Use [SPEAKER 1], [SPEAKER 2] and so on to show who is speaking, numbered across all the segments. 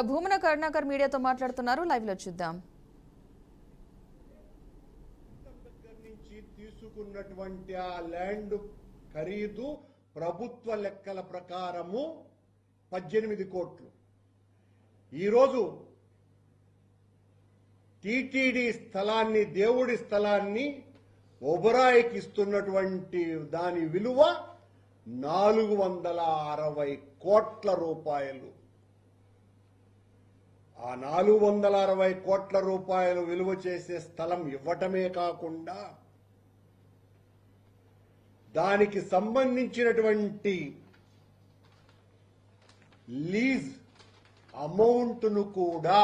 [SPEAKER 1] భూమన కరుణాకర్ మీడియాతో మాట్లాడుతున్నారు, లైవ్ లో చూద్దాం.
[SPEAKER 2] తీసుకున్నటువంటి ఆ ల్యాండ్ ఖరీదు ప్రభుత్వ లెక్కల ప్రకారము 18 కోట్లు. ఈరోజు టీటీడీ స్థలాన్ని, దేవుడి స్థలాన్ని ఒబరాయికి ఇస్తున్నటువంటి దాని విలువ 460 కోట్ల రూపాయలు. ఆ 460 కోట్ల రూపాయలు విలువ చేసే స్థలం ఇవ్వటమే కాకుండా దానికి సంబంధించినటువంటి లీజ్ అమౌంట్ను కూడా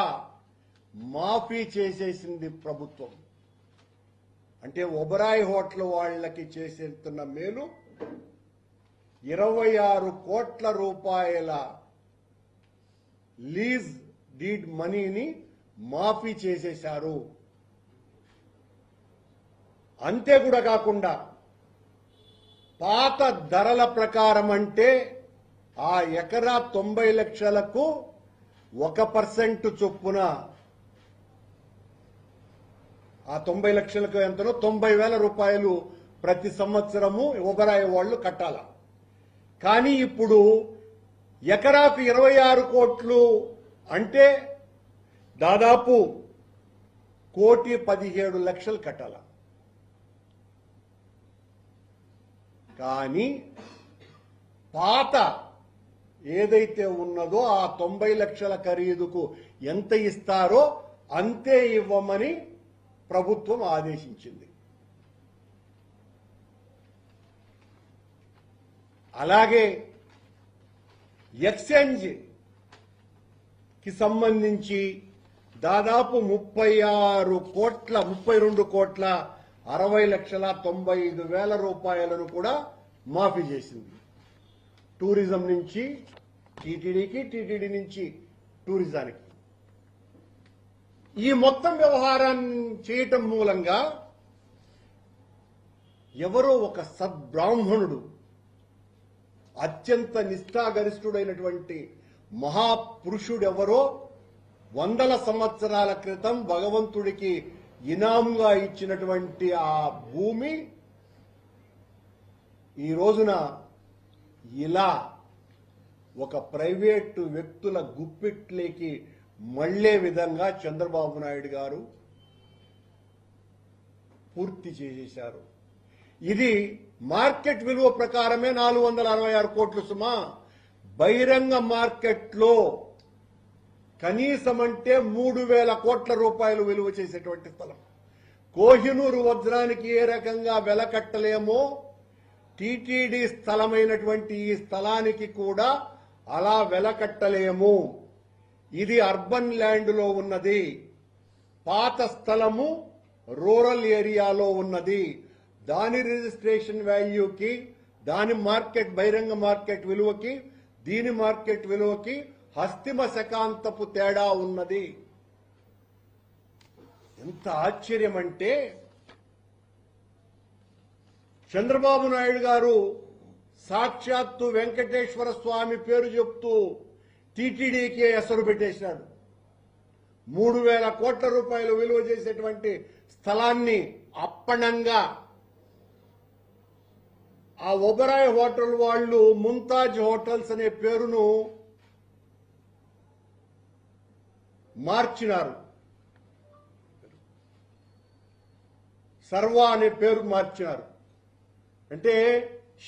[SPEAKER 2] మాఫీ చేసేసింది ప్రభుత్వం. అంటే ఒబరాయ్ హోటల్ వాళ్ళకి చేసేస్తున్న మేలు 26 కోట్ల రూపాయల లీజ్ డీడ్ మనీని మాఫీ చేసేశారు. అంతే కూడా కాకుండా పాత ధరల ప్రకారం అంటే ఆ ఎకరా 90 లక్షలకు 1% చొప్పున, ఆ 90 లక్షలకు ఎంతనో 90,000 రూపాయలు ప్రతి సంవత్సరము ఒబరాయి వాళ్ళు కట్టాల. కానీ ఇప్పుడు ఎకరాకు 26 కోట్లు అంటే దాదాపు 1,17,00,000 కట్టాల. కానీ పాత ఏదైతే ఉన్నదో ఆ 90 లక్షల ఖరీదుకు ఎంత ఇస్తారో అంతే ఇవ్వమని ప్రభుత్వం ఆదేశించింది. అలాగే ఎక్స్చేంజ్ కి సంబంధించి దాదాపు 32 కోట్ల 60,95,000 రూపాయలను కూడా మాఫీ చేసింది. టూరిజం నుంచి టీటీడీకి, టీటీడీ నుంచి టూరిజానికి. ఈ మొత్తం వ్యవహారాన్ని చేయటం మూలంగా ఎవరో ఒక సద్బ్రాహ్మణుడు, అత్యంత నిష్ఠాగరిష్ఠుడైనటువంటి మహాపురుషుడెవరో 100 సంవత్సరాల క్రితం భగవంతుడికి ఇనాముగా ఇచ్చినటువంటి ఆ భూమి ఈ రోజున ఇలా ఒక ప్రైవేటు వ్యక్తుల గుప్పిట్లోకి మళ్లే విధంగా చంద్రబాబు నాయుడు గారు పూర్తి చేసేశారు. ఇది మార్కెట్ విలువ ప్రకారమే 466 కోట్లు సుమా. బహిరంగ మార్కెట్లో కనీసం అంటే 3,000 కోట్ల రూపాయలు విలువ చేసేటువంటి స్థలం. కోహినూరు వజ్రానికి ఏ రకంగా వెల కట్టలేమో టీటీడీ స్థలమైనటువంటి ఈ స్థలానికి కూడా అలా వెల కట్టలేము. ఇది అర్బన్ ల్యాండ్లో ఉన్నది, పాత స్థలము రూరల్ ఏరియాలో ఉన్నది. దాని రిజిస్ట్రేషన్ వాల్యూకి, దాని మార్కెట్ బహిరంగ మార్కెట్ విలువకి, దీని మార్కెట్ విలువకి హస్తిమ శకాంతపు తేడా ఉన్నది. ఎంత ఆశ్చర్యం అంటే చంద్రబాబు నాయుడు గారు సాక్షాత్తు వెంకటేశ్వర స్వామి పేరు చెప్తూ టీటీడీకి ఎసరు పెట్టేశాడు. 3,000 కోట్ల రూపాయలు విలువ చేసేటువంటి స్థలాన్ని అప్పనంగా ఆ ఒబరాయ్ హోటల్ వాళ్ళు ముంతాజ్ హోటల్స్ అనే పేరును మార్చినారు. సర్వా అనే పేరు మార్చినారు. అంటే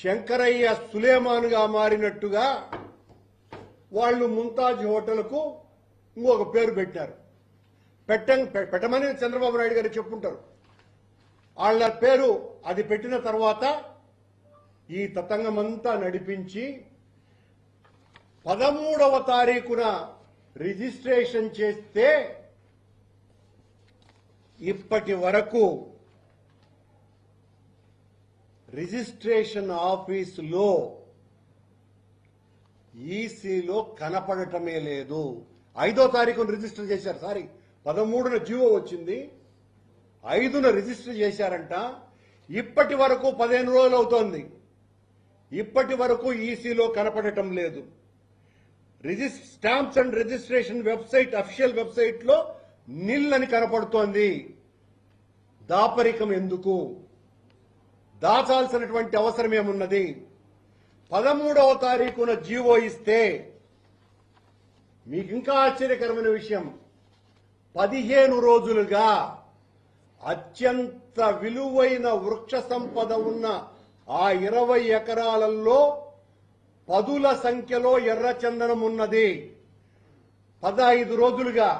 [SPEAKER 2] శంకరయ్య సులేమాన్గా మారినట్టుగా వాళ్ళు ముంతాజ్ హోటల్కు ఇంకొక పేరు పెట్టారు. పెట్టమని చంద్రబాబు నాయుడు గారు చెప్పుంటారు. వాళ్ళ పేరు అది పెట్టిన తర్వాత ఈ తతంగమంతా నడిపించి 13వ తారీఖున రిజిస్ట్రేషన్ చేస్తే ఇప్పటి వరకు రిజిస్ట్రేషన్ ఆఫీసులో ఈసీలో కనపడటమే లేదు. 5వ తారీఖున రిజిస్టర్ చేశారు. 13న జీవో వచ్చింది, 5న రిజిస్టర్ చేశారంట. ఇప్పటి వరకు 15 రోజులు అవుతోంది. ఇప్పటి వరకు ఈసీలో కనపడటం లేదు. Stamps and registration website official website లో నిల్ అని కనపడుతోంది. దాపరికం ఎందుకు? దాచాల్సినటువంటి అవసరం ఏమున్నది? 13వ తారీఖున జీవో ఇస్తే మీకు ఇంకా ఆశ్చర్యకరమైన విషయం, 15 రోజులుగా అత్యంత విలువైన వృక్ష సంపద ఉన్న ఆ 20 ఎకరాలలో పదుల సంఖ్యలో ఎర్రచందనం ఉన్నది. 15 రోజులుగా